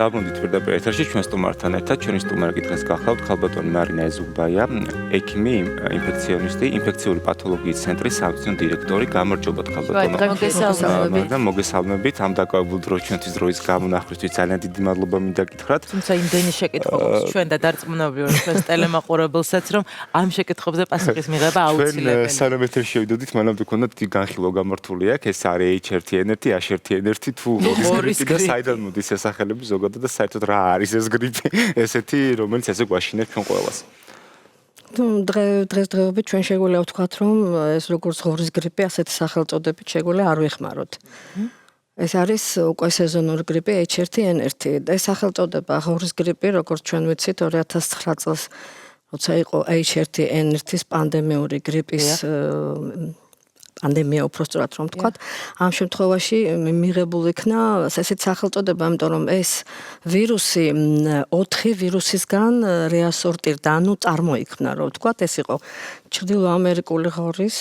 დაბრუნდით პირდაპირ ეთერში ჩვენ სტუმართან ერთად. ჩვენი სტუმარი დღეს გახლავთ ქალბატონი მარინა ეზუბაია, ექიმი, ინფექციონისტი, ინფექციური პათოლოგიის ცენტრის სამეცნიერო დირექტორი. გამარჯობათ ქალბატონო. მოგესალმებით. ამ დაკავებულ დროს ჩვენთვის დროის გამონახვისთვის ძალიან დიდი მადლობა მინდა გითხრათ. თუმცა იმდენი შეკითხვა გვაქვს ჩვენ და დარწმუნებული ვარ ჩვენს ტელემაყურებელსაც, რომ ამ შეკითხვებზე პასუხის მიღება აუცილებელია. ჩვენ სანამ ეთერში შევიდოდით, მანამდე გვქონდა დიდი განხილვა გამართული აქ. ეს არის H1N1, H1N1 თუ მოგის გრიპი და საიდან მოდის შესახელები ზოგადად და საერთოდ რა არის ეს გრიპი, ესეთი, რომელიც ესე გვაშინებს ჩვენ ყველას. დღესდღეობით ჩვენ შეგვიძლია ვთქვათ, რომ ეს როგორც ღორის გრიპი, ასეთი სახელწოდებით შეგვიძლია არ ვიხმაროთ. ეს არის უკვე სეზონური გრიპი H1N1. ეს სახელწოდება ღორის გრიპი, როგორც ჩვენ ვიცით, 2009 წელს როცა იყო H1N1-ის პანდემიური გრიპის პანდემია უბრალოდ რომ ვთქვათ, ამ შემთხვევაში მიღებულ იქნა ესეთი სახელწოდება, იმიტომ რომ ეს ვირუსი 4 ვირუსისგან რეასორტირდა, ანუ წარმოიქმნა, რომ ვთქვათ, ეს იყო ჩრდილოამერიკული ღორის,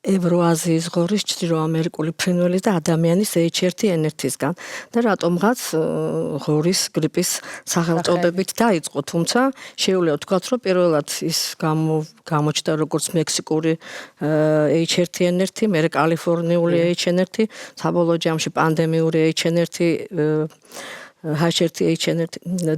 ევროაზიის ღორის, ჩრდილოამერიკული ფრინველის და ადამიანის H1N1-ისგან და რატომღაც ღორის გრიპის სახელწოდებით დაიწყო, თუმცა შეუძლია ვთქვათ, რომ პირველად ის გამოჩნდა როგორც მექსიკური H1N1, მერე კალიფორნიული H1N1, საბოლოო ჯამში პანდემიური H1N1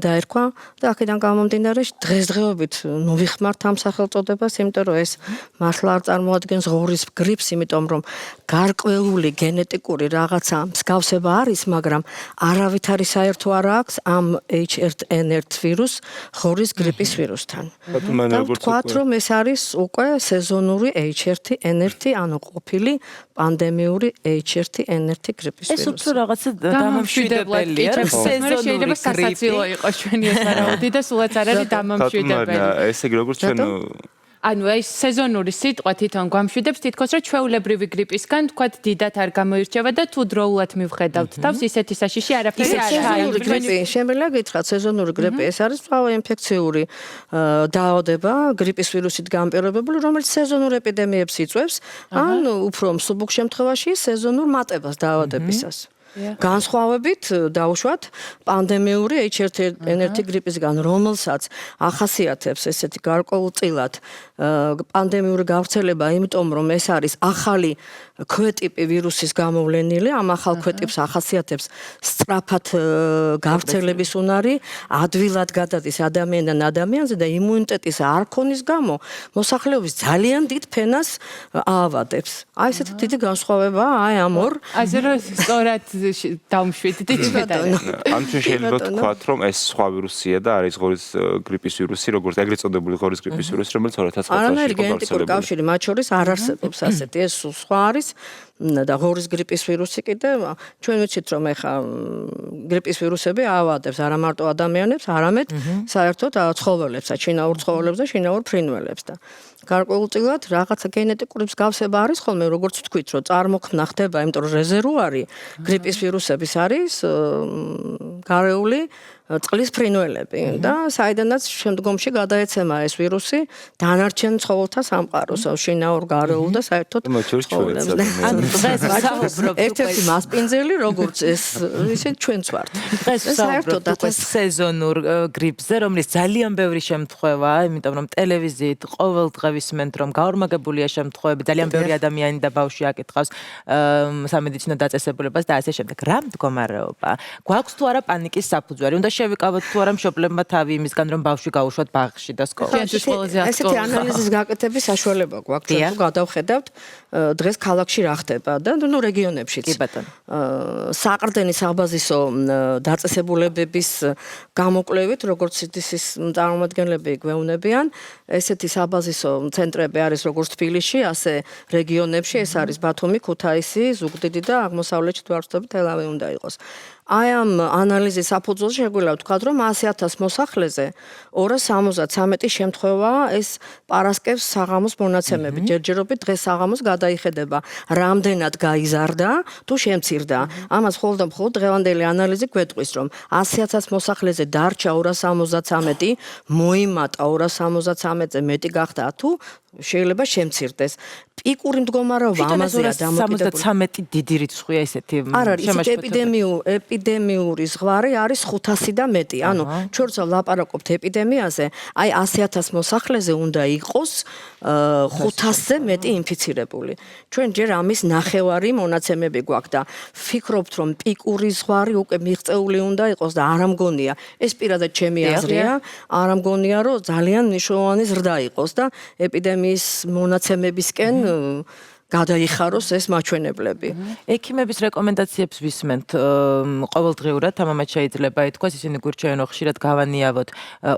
დაერქვა და აქედან გამომდინარე დღესდღეობით ვიხმართ ამ სახელწოდებას, იმიტომ რომ ეს მართლა არ წარმოადგენს ღორის გრიპს, იმიტომ რომ გარკვეული გენეტიკური რაღაცა მსგავსება არის, მაგრამ არავითარი საერთო არ აქვს ამ H1N1 ვირუს ღორის გრიპის ვირუსთან. და ვთქვათ, რომ ეს არის უკვე სეზონური H1N1, ანუ ყოფილი პანდემიური H1N1 გრიპის ვირუსი. ეს უფრო რაღაცა დამამშვიდებელია. შეიძლება სასაცილო იყოს ჩვენი ეს არაოდი და სულაც არ არის დამამშვიდებელი. ესე იგი როგორც ჩვენ ანუ ეს სეზონური სიტყვა თვითონ გვამშვიდებს თითქოს რომ ჩვეულებრივი გრიპისგან თქვათ დიდად არ გამოირჩევა და თუ დროულად მივხედავთ თავს ისეთი საშიში არაფერი არ არის. შემიძლია გითხრათ სეზონური გრიპი ეს არის სწავლა ინფექციური დაავადება გრიპის ვირუსით განპირობებული, რომელიც სეზონურ ეპიდემიებს იწვევს, ან უფრო მსუბუქ შემთხვევაში სეზონურ მატებას დაავადებისას. განსხვავებით დაუშვათ პანდემიური H1N1 გრიპისგან, რომელსაც ახასიათებს ესეთი გარკვეულწილად პანდემიური გავრცელება, იმიტომ რომ ეს არის ახალი ქვეტიპი ვირუსის გამოვლენილი, ამ ახალ ქვეტიპს ახასიათებს სწრაფად გავრცელების უნარი, ადვილად გადადის ადამიანიდან ადამიანზე და იმუნიტეტის არ ქონის გამო მოსახლეობის ძალიან დიდ ფენას აავადებს. აი ესეთი დიდი განსხვავებაა აი ამ ორ. ასე რომ სწორად დავმშვიდდით ჩვენ. ამ შეიძლება თქვათ, რომ ეს სხვა ვირუსია და არის ღორის გრიპის ვირუსი, როგორც ეგრეთ წოდებული ღორის გრიპის ვირუსი, რომელიც 2009 წელს არანაირი გენეტიკური კავშირი მათ შორის არ არსებობს ასეთი, ეს სხვა არის და ღორის გრიპის ვირუსი კიდე ჩვენ ვიცით რომ ეხა გრიპის ვირუსები აავადებს არა მარტო ადამიანებს, არამედ საერთოდ ცხოველებსა, შინაურ ცხოველებს და შინაურ ფრინველებს და გარკვეულწილად რაღაცა გენეტიკური მსგავსება არის ხოლმე, როგორც ვთქვით, რომ წარმოქმნა ხდება, იმიტომ რომ რეზერვუარი გრიპის ვირუსების არის გარეული წყლის ფრინველები და საიდანაც შემდგომში გადაეცემა ეს ვირუსი დანარჩენ ცხოველთა სამყაროს, შინაურ გარეულ და საერთოდ ცხოველებს. ერთ-ერთი მასპინძელი, როგორც ეს ისე ჩვენც ვართ. დღეს საერთოდ სეზონურ გრიპზე, რომელიც ძალიან ბევრი შემთხვევაა, იმიტომ რომ ტელევიზიით ყოველდღე ვისმენთ, რომ გაორმაგებულია შემთხვევები, ძალიან ბევრი ადამიანი და ბავშვი აკითხავს სამედიცინო დაწესებულებას და ასე შემდეგ. რა მდგომარეობა? გვაქვს თუ არა პანიკის საფუძველი? უნდა შევიკავოთ თუ არა მშობლებმა თავი იმისგან, რომ ბავშვი გაუშვათ ბაღში და სკოლაში. ესეთი ანალიზის გაკეთების საშუალება გვაქვს, თუ გადავხედავთ დღეს ქალაქში რა ხდება და ნუ რეგიონებშიც. კი ბატონო. საყრდენი საბაზისო დაწესებულებების გამოკვლევით, როგორც CDC-ის წარმომადგენლები გვეუბნებიან, ესეთი საბაზისო ცენტრები არის როგორც თბილისში, ასე რეგიონებში, ეს არის ბათუმი, ქუთაისი, ზუგდიდი და აღმოსავლეთში თუ არ ვცდები, თელავი უნდა იყოს. აი ამ ანალიზის საფუძველზე შეგვიძლია ვთქვათ, რომ 100,000 მოსახლეზე 273 შემთხვევაა ეს პარასკევს საღამოს მონაცემები. ჯერჯერობით დღეს საღამოს გადაიხედება, რამდენად გაიზარდა თუ შემცირდა. ამას მხოლოდ და მხოლოდ დღევანდელი ანალიზი გვეტყვის, რომ 100,000 მოსახლეზე დარჩა 273, მოიმატა 273-ზე მეტი გახდა თუ შეიძლება შემცირდეს. პიკური მდგომარეობა ამაზეა დამოკიდებული. 73 დიდი რიცხვია ესეთი. არ არის, ეპიდემიური ზღვარი არის 500 და მეტი. ანუ ჩვენ როცა ვლაპარაკობთ ეპიდემიაზე, აი 100,000 მოსახლეზე უნდა იყოს 500-ზე მეტი ინფიცირებული. ჩვენ ჯერ ამის ნახევარი მონაცემები გვაქვს და ვფიქრობთ, რომ პიკური ზღვარი უკვე მიღწეული უნდა იყოს და არ ამგონია. ეს პირადად ჩემი აზრია, არ ამგონია, რომ ძალიან მნიშვნელოვანი ზრდა იყოს და ეპიდემიის მონაცემებისკენ გადაიხაროს ეს მაჩვენებლები. ექიმების რეკომენდაციებს ვისმენთ ყოველდღიურად, თამამად შეიძლება ითქვას, ისინი გვირჩევენ, რომ ხშირად გავანიავოთ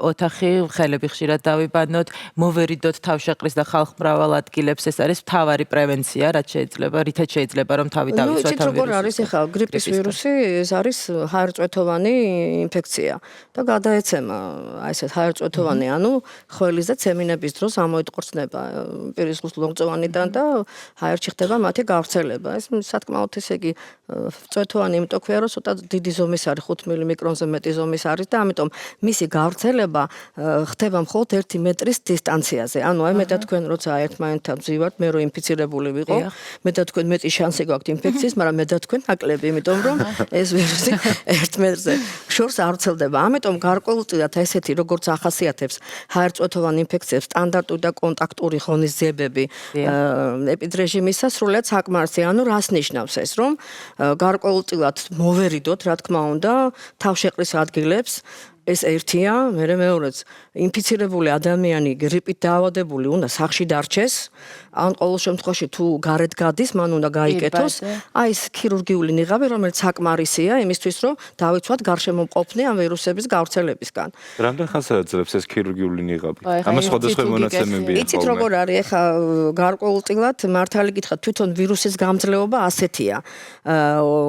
ოთახი, ხელები ხშირად დავიბანოთ, მოვერიდოთ თავშეყრის და ხალხმრავალ ადგილებს, ეს არის მთავარი პრევენცია, რაც შეიძლება, რითაც შეიძლება რომ თავი დავიცვათ ამ ვირუსით. როგორ არის ახლა გრიპის ვირუსი, ეს არის ჰაერწვეთოვანი ინფექცია და გადაეცემა აი ესეთ ჰაერწვეთოვანი, ანუ ხველის და ცემინების დროს ამოიტყორცნება პირისყრის ლორწოვანიდან და ჰაერში ხდება მათი გავრცელება. ეს სათქმაოდ ესე იგი წვეთოვანი, იმიტომ ქვია, რომ ცოტა დიდი ზომის არის, 5 მიკრონზე მეტი ზომის არის და ამიტომ მისი გავრცელება ხდება მხოლოდ 1 მეტრის დისტანციაზე. ანუ აი მე და თქვენ როცა ერთმანეთთან ვზივართ, მე რო ინფიცირებული ვიყო, მე და თქვენ მეტი შანსი გვაქვს ინფექციის, მაგრამ მე და თქვენ ნაკლები, იმიტომ რომ ეს ვირუსი 1 მეტრზე შორს არ ვრცელდება. ამიტომ გარკვეულწილად ესეთი როგორც ახასიათებს ჰაერწვეთოვანი ინფექციებს სტანდარტული და კონტაქტური ღონისძიებები რეჟიმისა სრულად საკმარისი. ანუ რას ნიშნავს ეს, რომ გარკვეულწილად მოვერიდოთ, რა თქმა უნდა, თავშეყრის ადგილებს, ეს ერთია, მეორეც ინფიცირებული ადამიანი გრიპით დაავადებული უნდა სახლში დარჩეს, ან ყოველ შემთხვევაში თუ გარეთ გადის, მან უნდა გაიკეთოს აი ეს ქირურგიული ნიღაბი, რომელიც საკმარისია იმისთვის, რომ დავიცვათ გარშემომყოფნი ამ ვირუსების გავრცელებისგან. რამდენ ხანს აძლევს ეს ქირურგიული ნიღაბი? ამას სხვადასხვა მონაცემებია. იცით როგორ არის, ეხა გარკვეულწილად მართალი გითხრათ, თვითონ ვირუსის გამძლეობა ასეთია.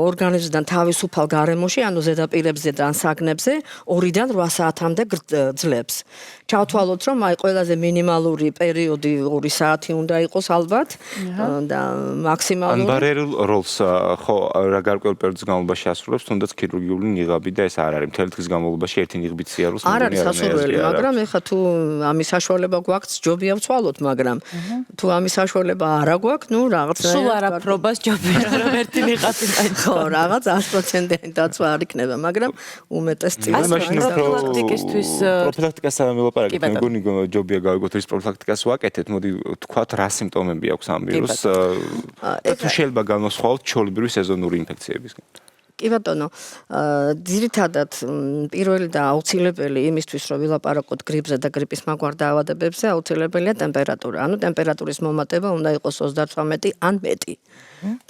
ორგანიზმიდან თავისუფალ გარემოში, ანუ ზედაპირებზე და საგნებზე 2-დან 8 საათამდე ძლებს. ჩავთვალოთ, რომ აი ყველაზე მინიმალური პერიოდი 2 საათი უნდა იყოს ალბათ და მაქსიმალური. ან ბარიერულ როლს ხო რა გარკვეულ პერიოდის განმავლობაში ასრულებს, თუნდაც ქირურგიული ნიღაბი და ეს არ არის მთელი დღის განმავლობაში ერთი ნიღბით სიარულს არ არის სასურველი, მაგრამ ეხა თუ ამის საშუალება გვაქვს, ჯობია ვცვალოთ, მაგრამ თუ ამის საშუალება არ გვაქვს, ნუ რაღაცა სულ არაფრობას ჯობია რომ ერთი ნიღაბი დაიწყო. ხო, რაღაც 100%-იანი დაცვა არ იქნება, მაგრამ უმეტესწილად პროფილაქტიკისთვის პროფილაქტიკას ამილაპარაკეთ, მეგონი ჯობია გავიგოთ ის პროფილაქტიკას ვაკეთეთ, მოდი თქვათ რა სიმპტომები აქვს ამ ვირუსს და თუ შეიძლება განვასხვაოთ ჩვეულებრივი სეზონური ინფექციებისგან. კი ბატონო, ძირითადად პირველი და აუცილებელი იმისთვის, რომ ვილაპარაკოთ გრიპზე და გრიპის მაგვარ დაავადებებზე, აუცილებელია ტემპერატურა. ანუ ტემპერატურის მომატება უნდა იყოს 38 ან მეტი.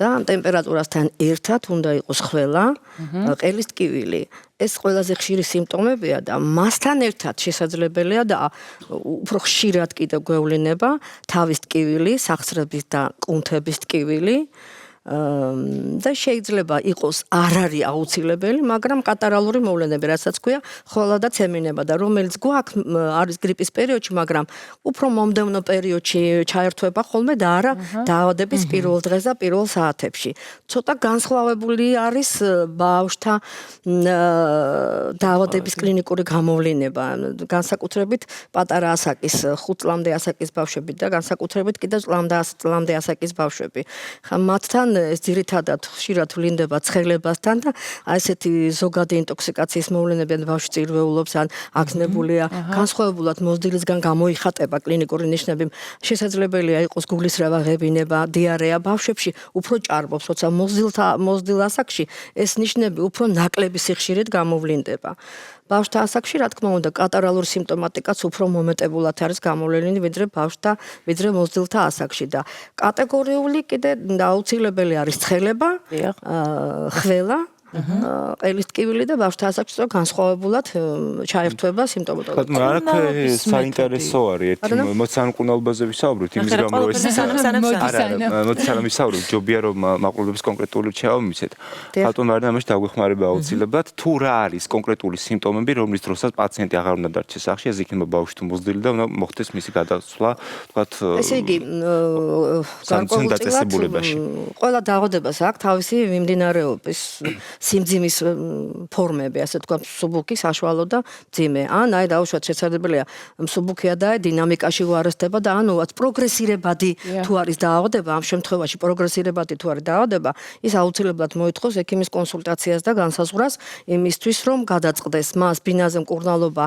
და ამ ტემპერატურასთან ერთად უნდა იყოს ხველა, ყელის ტკივილი. ეს ყველაზე ხშირი სიმპტომებია და მასთან ერთად შესაძლებელია და უფრო ხშირად კიდევ გვევლინება თავის ტკივილი, სახსრების და კუნთების ტკივილი. და შეიძლება იყოს არ არის აუცილებელი, მაგრამ კატარალური მოვლენები, რასაც ქვია, ხვალა და ცემინება და რომელიც გვაქვს არის გრიპის პერიოდში, მაგრამ უფრო მომდევნო პერიოდში ჩაერთვება ხოლმე და არა დაავადების პირველ დღეს და პირველ საათებში. ცოტა განსხვავებული არის ბავშვთა დაავადების კლინიკური გამოვლინება, განსაკუთრებით პატარა ასაკის, 5 წლამდე ასაკის ბავშვები და განსაკუთრებით კიდევ წლამდე ასაკის ბავშვები. მათთან ეს ძირითადად ხშირად ვლინდება ცხელებასთან და აი ესეთი ზოგადი ინტოქსიკაციის მოვლენები ბავშვი წირვეულობს ან აგზნებულია განსხვავებულად მოზდილისგან გამოიხატება კლინიკური ნიშნები შესაძლებელია იყოს გულისრევა ღებინება დიარეა ბავშვებში უფრო ჭარბობს როცა მოზდილ ასაკში ეს ნიშნები უფრო ნაკლები სიხშირით გამოვლინდება ბავშვთა ასაკში რა თქმა უნდა კატარალური სიმპტომატიკაც უფრო მომეტებულად არის გამოვლენილი ვიდრე მოზდილთა ასაკში და კატეგორიული კიდე აუცილებელი არის ცხელება, ხველა, ყელის ტკივილი და ბავშვთა ასაკში განსხვავებულად ჩაერთვება სიმპტომატოლოგია. მაგრამ საინტერესო არის ერთი მოცანყუნალობაზე ვისაუბროთ იმის გამო რომ ეს მოცანყუნალობაზე ჯობია რომ მაყურებლების კონკრეტული რჩევა მიცეთ. ბატონ მარინა ამაში დაგვეხმარება აუცილებლად თუ რა არის კონკრეტული სიმპტომები რომლის დროსაც პაციენტი აღარ უნდა დარჩეს სახლში ეს იქნება ბავშვი თუ მოზრდილი და უნდა მოხდეს მისი გადასვლა თქვათ ესე იგი გარკვეულწილად ყველა დაავადებას აქვს თავისი მიმდინარეობის სიმძიმის ფორმები, ასე თქვა, მსუბუქი, საშუალო და მძიმე. ან აი დაუშვათ შესაძლებელია მსუბუქია და დინამიკაში უარესდება და ანუ პროგრესირებადი თუ არის დაავადება, ამ შემთხვევაში პროგრესირებადი თუ არის დაავადება, ის აუცილებლად მოითხოვს ექიმის კონსულტაციას და განსაზღვრას იმისთვის, რომ გადაწყდეს მას ბინაზე მკურნალობა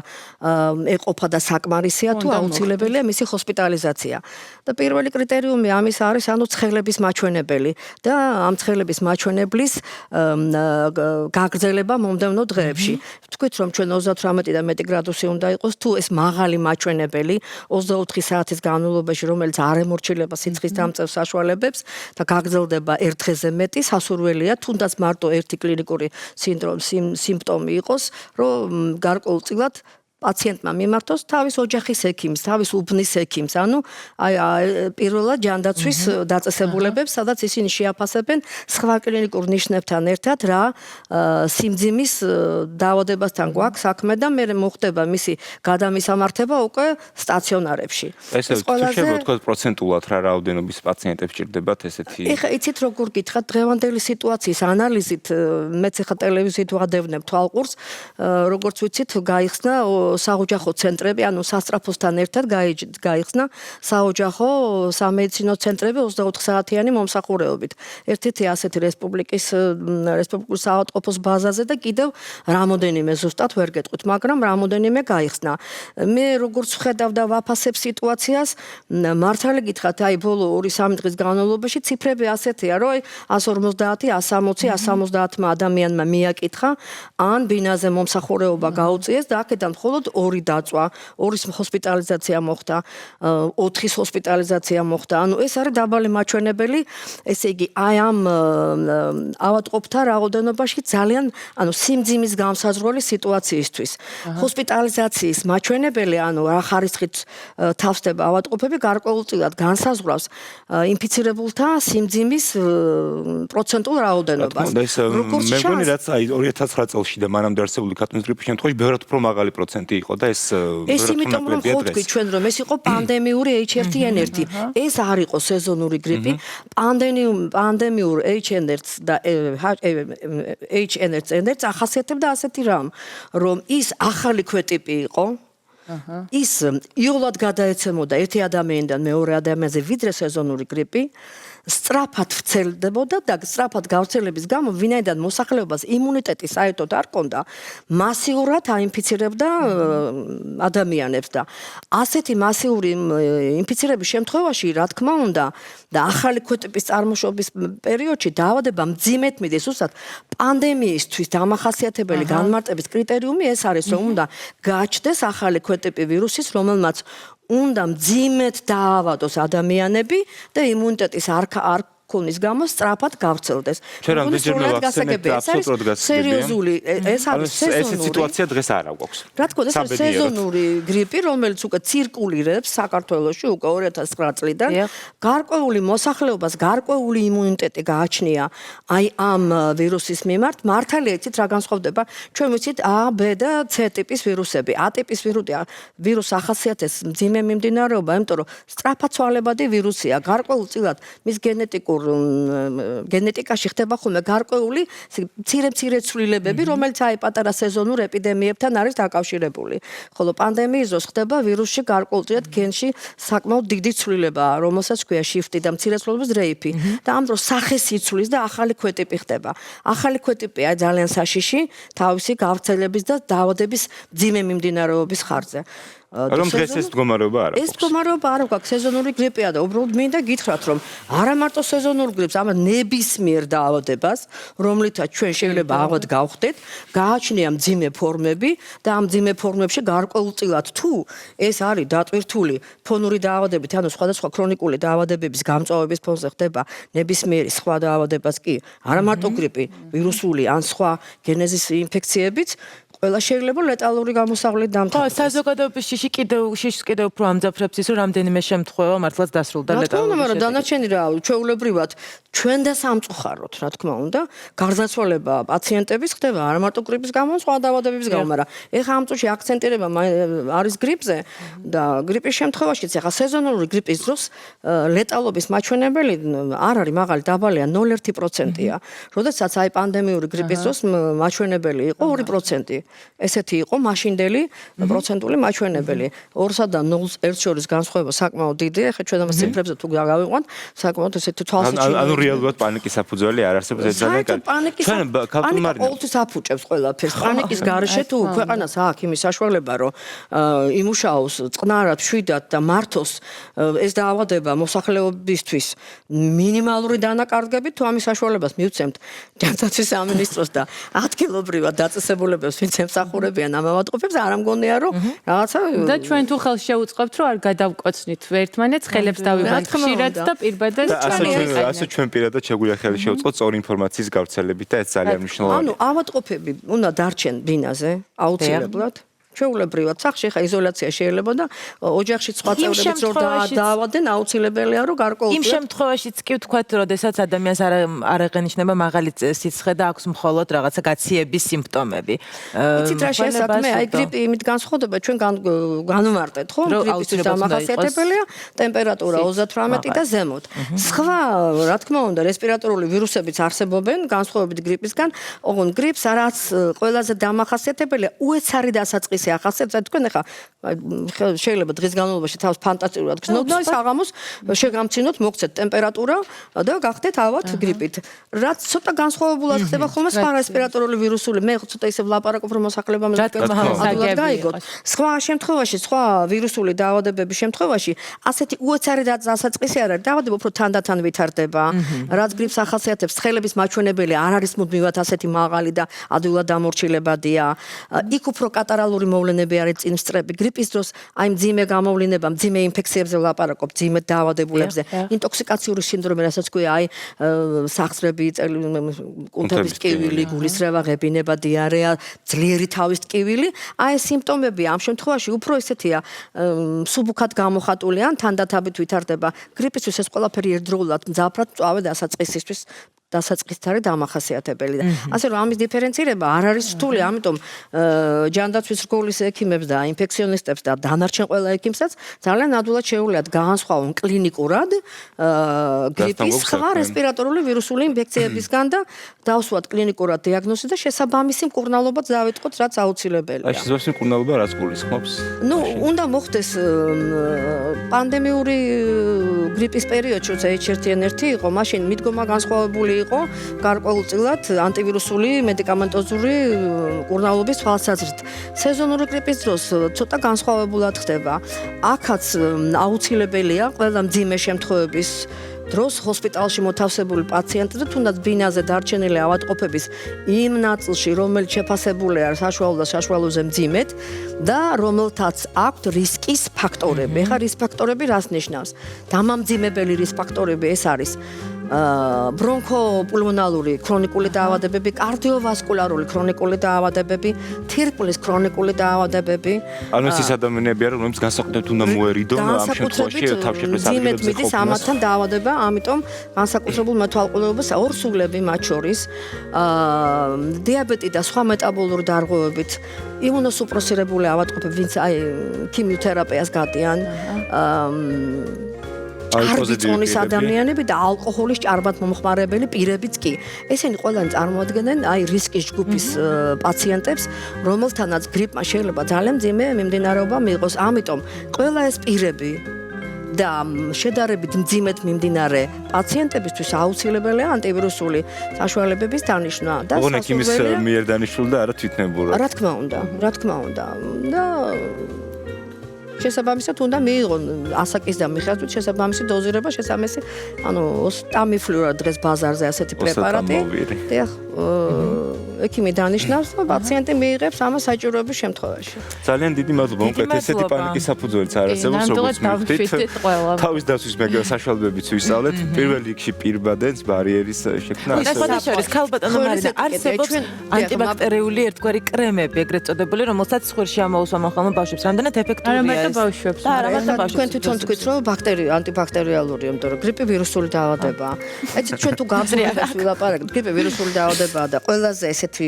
ეყოფა და საკმარისია თუ აუცილებელია მისი ჰოსპიტალიზაცია. და პირველი კრიტერიუმი ამის არის ანუ ცხელების მაჩვენებელი და ამ ცხელების მაჩვენებლის გაგრძელება მომდევნო დღეებში. ვთქვით, რომ ჩვენ 38 და მეტი გრადუსი უნდა იყოს, თუ ეს მაღალი მაჩვენებელი 24 საათის განმავლობაში, რომელიც არ ემორჩილება სიცხის დამწევ საშუალებებს და გაგრძელდება ერთ დღეზე მეტი, სასურველია, თუნდაც მარტო ერთი კლინიკური სიმპტომი იყოს, რომ გარკვეულწილად პაციენტმა მიმართოს თავის ოჯახის ექიმს, თავის უბნის ექიმს, ანუ აი პირველად ჯანდაცვის დაწესებულებებს, სადაც ისინი შეაფასებენ სხვა კლინიკურ ნიშნებთან ერთად რა სიმძიმის დაავადებასთან გვაქვს საქმე და მე მოხდება მისი გადამისამართება უკვე სტაციონარებში. ესე შეიძლება თქვა პროცენტულად რა რაოდენობის პაციენტებს ჭირდებათ ესეთი. ეხა იცით როგორ გითხრათ დღევანდელი სიტუაციის ანალიზით მეც ეხა ტელევიზიით ვადევნებ თვალყურს, როგორც ვიცით გაიხსნა საოჯახო ცენტრები, ანუ სასწრაფოსთან ერთად გაიხსნა საოჯახო სამედიცინო ცენტრები 24 საათიანი მომსახურეობით. ერთ-ერთი ასეთი რესპუბლიკურ საავადმყოფოს ბაზაზე და კიდევ რამოდენიმე ზუსტად ვერ გეტყვით, მაგრამ რამოდენიმე გაიხსნა. მე როგორც ვხედავ და ვაფასებ სიტუაციას, მართალი გითხრათ, აი ბოლო 2-3 დღის განმავლობაში ციფრები ასეთია, რომ 150, 160, 170 ადამიანმა მიაკითხა, ან ბინაზე მომსახურეობა გაუწიეს და აქედან მხოლოდ 2 დაწვა, 2-ის ჰოსპიტალიზაცია მოხდა, 4-ის ჰოსპიტალიზაცია მოხდა. ანუ ეს არის დაბალი მაჩვენებელი, ესე იგი, აი ამ ავადმყოფთა რაოდენობაში ძალიან, ანუ სიმძიმის გამსაზღვრელი სიტუაციისთვის. ჰოსპიტალიზაციის მაჩვენებელი, ანუ რა ხარისხით თავსდება ავადმყოფები, გარკვეულწილად განსაზღვრავს ინფიცირებულთა სიმძიმის პროცენტულ რაოდენობას. მე მგონი რაც აი 2009 წელს და მანამდე არსებული ქათმის გრიპის შემთხვევაში ბევრად უფრო მაღალი პროცენტი იყო და ეს იმიტომ რომ ხოვთქვით ჩვენ რომ ეს იყო პანდემიური H1N1. ეს არ იყო სეზონური გრიპი. პანდემიურ H1N1 და H1N1 ახასიათებდა ასეთი რამ, რომ ის ახალი ქვეტიპი იყო. ის იოლად გადაეცემოდა ერთი ადამიანიდან მეორე ადამიანზე ვიდრე სეზონური გრიპი. სწრაფად ვრცელდებოდა და სწრაფად გავრცელების გამო ვინაიდან მოსახლეობას იმუნიტეტი საერთოდ არ ჰქონდა, მასიურად აინფიცირებდა ადამიანებს და ასეთი მასიური ინფიცირების შემთხვევაში, რა თქმა უნდა, და ახალი ქვეტიპის წარმოშობის პერიოდში დაავადება მძიმედ მიდის, უბრალოდ პანდემიისთვის დამახასიათებელი განმარტების კრიტერიუმი ეს არის, რომ უნდა გაჩნდეს ახალი ქვეტიპი ვირუსის, რომელმაც უნდა მძიმედ დაავადოს ადამიანები და იმუნიტეტის არ ქონის გამო სწრაფად გავრცელდეს. ჩვენ რამდენჯერმე ვახსენებთ აბსოლუტურად გასაგებია. სერიოზული ეს არის სეზონური. ეს სიტუაცია დღეს არ აქვს. რა თქმა უნდა, ეს არის სეზონური გრიპი, რომელიც უკვე ცირკულირებს საქართველოში უკვე 2009 წლიდან. გარკვეული მოსახლეობას გარკვეული იმუნიტეტი გააჩნია აი ამ ვირუსის მიმართ. მართალია იცით რა განსხვავდება? ჩვენ ვიცით A, B და C ტიპის ვირუსები. A ტიპის ვირუს ახასიათებს მძიმე მიმდინარეობა, იმიტომ რომ სწრაფად ცვალებადი ვირუსია. გარკვეულწილად მის გენეტიკაში ხდება ხოლმე გარკვეული მცირე ცვლილებები, რომელიც აი პატარა სეზონურ ეპიდემიებთან არის დაკავშირებული. ხოლო პანდემიის დროს ხდება ვირუსში გარკვეულწილად გენში საკმაოდ დიდი ცვლილება, რომელსაც ქვია შიფტი და მცირე ცვლილების რეიფი. და ამ დროს სახეს იცვლის და ახალი ქვეტიპი ხდება. ახალი ქვეტიპი აი ძალიან საშიში თავისი გავრცელების და დაავადების მძიმე მიმდინარეობის ხარჯზე. რომ დღეს ეს მდგომარეობა არ აქვს. ეს მდგომარეობა არ აქვს, სეზონური გრიპია და უბრალოდ მინდა გითხრათ, რომ არა მარტო სეზონურ გრიპს, არამედ ნებისმიერ დაავადებას, რომლითაც ჩვენ შეიძლება აღად გავხდეთ, გააჩნია მძიმე ფორმები და ამ მძიმე ფორმებში გარკვეულწილად თუ ეს არის დატვირთული ფონური დაავადებებით, ანუ სხვადასხვა ქრონიკული დაავადებების გამწვავების ფონზე ხდება ნებისმიერი სხვა დაავადებას კი, არა მარტო გრიპი, ვირუსული ან სხვა გენეზის ინფექციებიც ყველა შეიძლება ლეტალური გამოსავლით დამთავრდეს. საზოგადოების შიში კიდევ უფრო ამძაფრებს ის, რომ რამდენიმე შემთხვევა მართლაც დასრულდა ლეტალური. მაგრამ დანარჩენი რა, ჩვეულებრივად ჩვენ და სამწუხაროდ, რა თქმა უნდა, გარდაცვალება პაციენტების ხდება არა მარტო გრიპის გამო, სხვა დაავადებების გამო, მაგრამ ეხა ამ წუთში აქცენტირება არის გრიპზე და გრიპის შემთხვევაშიც ეხა სეზონური გრიპის დროს ლეტალობის მაჩვენებელი არ არის მაღალი, დაბალია 0.1%-ია. როდესაც აი პანდემიური გრიპის დროს მაჩვენებელი იყო 2%. ესეთი იყო მაშინდელი პროცენტული მაჩვენებელი. 2-სა და 0-1 შორის განსხვავება საკმაოდ დიდია. ეხლა ჩვენ ამ ციფრებზე თუ გავივყვანთ, საკმაოდ ესეთი თვალსაჩინო. ანუ რეალურად პანიკის საფუძველი არ არსებობს ეს ძალიან კარგი. პანიკა ყოველთვის აფუჭებს ყველაფერს. პანიკის გარეშე თუ ქვეყანას აქვს იმის საშუალება, რომ იმუშაოს წყნარად, შვიდად და მართოს ეს დაავადება მოსახლეობისთვის მინიმალური დანაკარგებით, თუ ამის საშუალებას მივცემთ ჯანდაცვის სამინისტროს და ადგილობრივად დაწესებულებებს, ვინც ემსახურებიან ამ ავადმყოფებს, არ ამგონია, რომ რაღაცა და ჩვენ თუ ხელს შევუწყობთ, რომ არ გადავკვოცნით ერთმანეთს, ხელებს დავიბანთ ხშირად და პირბადას ასე ჩვენ პირადად შეგვიძლია ხელი შევუწყოთ სწორი ინფორმაციის გავრცელებით და ეს ძალიან მნიშვნელოვანია. ანუ ავადმყოფები უნდა დარჩენ ბინაზე აუცილებლად. ჩვეულებრივად სახში ხა იზოლაცია შეიძლება და ოჯახში სხვა წევრებიც რომ დაავადდნენ აუცილებელია რომ გარკვეულ იმ შემთხვევაშიც კი ვთქვათ, როდესაც ადამიანს არ აღენიშნება მაღალი სიცხე და აქვს მხოლოდ რაღაცა გაციების სიმპტომები. იცით რა შესაძლოა, აი გრიპი იმით განსხვავდება, ჩვენ განვმარტეთ, ხო? გრიპის დამახასიათებელია ტემპერატურა 38 და ზემოთ. სხვა, რა თქმა უნდა, რესპირატორული ვირუსებიც არსებობენ განსხვავებით გრიპისგან, ოღონ გრიპს რაც ყველაზე დამახასიათებელია უეცარი დასაწყისი ახასიათებს თქვენ ახლა შეიძლება დღის განმავლობაში თავს ფანტასტიკურად გრძნოთ და საღამოს შეგამცინოთ მოგცეთ ტემპერატურა და გახდეთ ავად გრიპით. რაც ცოტა განსხვავებულად ხდება ხოლმე სხვა რესპირატორული ვირუსული მე ცოტა ისე ვლაპარაკობ რომ მოსახლეობა მე ადვილად გაიგოთ. სხვა შემთხვევაში სხვა ვირუსული დაავადებების შემთხვევაში ასეთი უეცარი დასაწყისი არ არის. დაავადება უფრო თანდათან ვითარდება. რაც გრიპს ახასიათებს ცხელების მაჩვენებელი არ არის მუდმივად ასეთი მაღალი და ადვილად დამორჩილებადია. იქ უფრო კატარალური მოვლენები არის წინსწრები. გრიპის დროს აი მძიმე გამოვლინება, მძიმე ინფექციებზე ვლაპარაკობ, მძიმე დაავადებულებზე, ინტოქსიკაციური სინდრომი, რასაც ქვია, აი სახსრები, კუნთების ტკივილი, გულისრევა, ღებინება, დიარეა, ძლიერი თავის ტკივილი, აი ეს სიმპტომები ამ შემთხვევაში უფრო ესეთია, მსუბუქად გამოხატული ან თანდათანობით ვითარდება. გრიპისთვის ეს ყველაფერი ერთდროულად მძაფრად მწვავე დასაწყისისთვის დასაწყისით არის დამახასიათებელი და ასე რომ ამის დიფერენცირება არ არის რთული, ამიტომ ჯანდაცვის რგოლის ექიმებს და ინფექციონისტებს და დანარჩენ ყველა ექიმსაც ძალიან ადვილად შეუძლიათ განსხვავონ კლინიკურად გრიპის სხვა რესპირატორული ვირუსული ინფექციებისგან და დავსვათ კლინიკურად დიაგნოზი და შესაბამისი მკურნალობაც დავიტყოთ, რაც აუცილებელია. აი შესაბამისი მკურნალობა რაც გულისხმობს? ნუ უნდა მოხდეს პანდემიური გრიპის პერიოდში, როცა H1N1 იყო, მაშინ მიდგომა განსხვავებული იყო გარკვეულწილად ანტივირუსული მედიკამენტოზური მკურნალობის თვალსაზრისით. სეზონური გრიპის დროს ცოტა განსხვავებულად ხდება. აქაც აუცილებელია ყველა მძიმე შემთხვევების დროს ჰოსპიტალში მოთავსებული პაციენტი და თუნდაც ბინაზე დარჩენილი ავადმყოფების იმ ნაწილში, რომელიც შეფასებული არის საშუალოზე მძიმედ და რომელთაც აქვთ რისკის ფაქტორები. ეხლა რისკ ფაქტორები რას ნიშნავს? დამამძიმებელი რისკ ფაქტორები ეს არის ბრონქოპულმონალური ქრონიკული დაავადებები, კარდიოვასკულარული ქრონიკული დაავადებები, თირკმლის ქრონიკული დაავადებები. ანუ ეს ადამიანები არის, რომლებიც განსაკუთრებით უნდა მოერიდონ ამ შემთხვევაში თავშეყრის ადგილებზე მიდის ამათთან დაავადება, ამიტომ განსაკუთრებულ მეთვალყურეობას ორსულები მათ შორის, დიაბეტი და სხვა მეტაბოლური დარღვევებით, იმუნოსუპრესირებული ავადმყოფები, ვინც აი ქიმიოთერაპიას გადიან, არბიტონის ადამიანები და ალკოჰოლის ჭარბად მომხმარებელი პირებიც კი. ესენი ყველანი წარმოადგენენ აი რისკის ჯგუფის პაციენტებს, რომელთანაც გრიპმა შეიძლება ძალიან მძიმე მიმდინარეობა მიიღოს. ამიტომ ყველა ეს პირები და შედარებით მძიმედ მიმდინარე პაციენტებისთვის აუცილებელია ანტივირუსული საშუალებების დანიშვნა და ოღონდ ექიმის მიერ დანიშნული და არა თვითნებურად. რა თქმა უნდა. და შესაბამისად უნდა მიიღონ ასაკის და მიხედვით შესაბამისი დოზირება, შესაბამისი, ანუ ტამიფლუ რა დღეს ბაზარზე ასეთი პრეპარატი. დიახ. ექიმი დანიშნავს და პაციენტი მიიღებს ამას საჭიროების შემთხვევაში. ძალიან დიდი მადლობა. უკეთ ესეთი პანიკის საფუძველიც არ არსებობს, როგორც მივხვდით. თავის დაცვის მეგრ საშუალებებიც ვისწავლეთ. პირველ რიგში პირბადენს ბარიერის შექმნა. და შესაძლოა ქალბატონო მარინა არსებობს ანტიბაქტერიული ერთგვარი კრემები, ეგრეთ წოდებული, რომელსაც სხვრში ამოუსვა მოხალმე ბავშვებს. რამდენად ეფექტურია ეს? არა, მაგრამ ბავშვებს. და არა, მაგრამ ბავშვებს. თქვენ თვითონ თქვით, რომ ანტიბაქტერიალურია, იმიტომ რომ გრიპი ვირუსული დაავადებაა. ეცით ჩვენ თუ გართულებას ვილაპარაკებთ, გრიპი ვირუსული დაავადებაა და ყველაზე ესეთი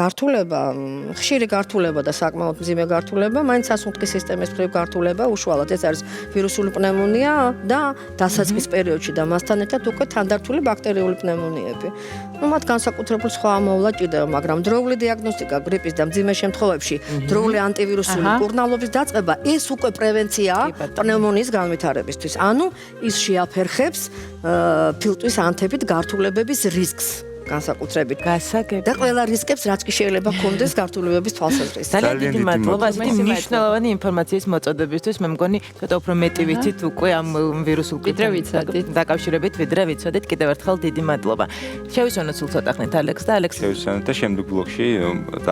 გართულება, ხშირი გართულება და საკმაოდ მძიმე გართულება, მაინც სასუნთქის სისტემის მხრივ გართულება უშუალოდ ეს არის ვირუსული პნევმონია და დასაწყის პერიოდში და მასთან ერთად უკვე თანდართული ბაქტერიული პნევმონიები. მათ განსაკუთრებულ სხვა ამოვლა ჭირდება, მაგრამ დროული დიაგნოსტიკა გრიპის და მძიმე შემთხვევებში, დროული ანტივირუსული მკურნალობის დაწყება, ეს უკვე პრევენციაა პნევმონიის განვითარებისთვის. ანუ ის შეაფერხებს ფილტვის ანთებით გართულებების რისკს. განსაკუთრებით და ყველა რისკებს რაც კი შეიძლება გქონდეს გართულებების თვალსაზრისით. ძალიან დიდი მადლობა ასეთი მნიშვნელოვანი ინფორმაციის მოწოდებისთვის. მე მგონი ცოტა უფრო მეტი ვიცით უკვე ამ ვირუსულ კითხვებით დაკავშირებით, ვიდრე ვიცოდით. კიდევ ერთხელ დიდი მადლობა. შევისვენოთ სულ ცოტა ხნით ალექს და ალექს შევისვენოთ და შემდგომ ბლოკში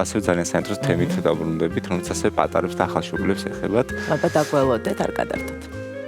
ასევე ძალიან საინტერესო თემით დაბრუნდებით, რომელიც ასევე პატარებს და ახალშობილებს ეხებათ. ალბათ დაგველოდეთ, არ გადართოთ.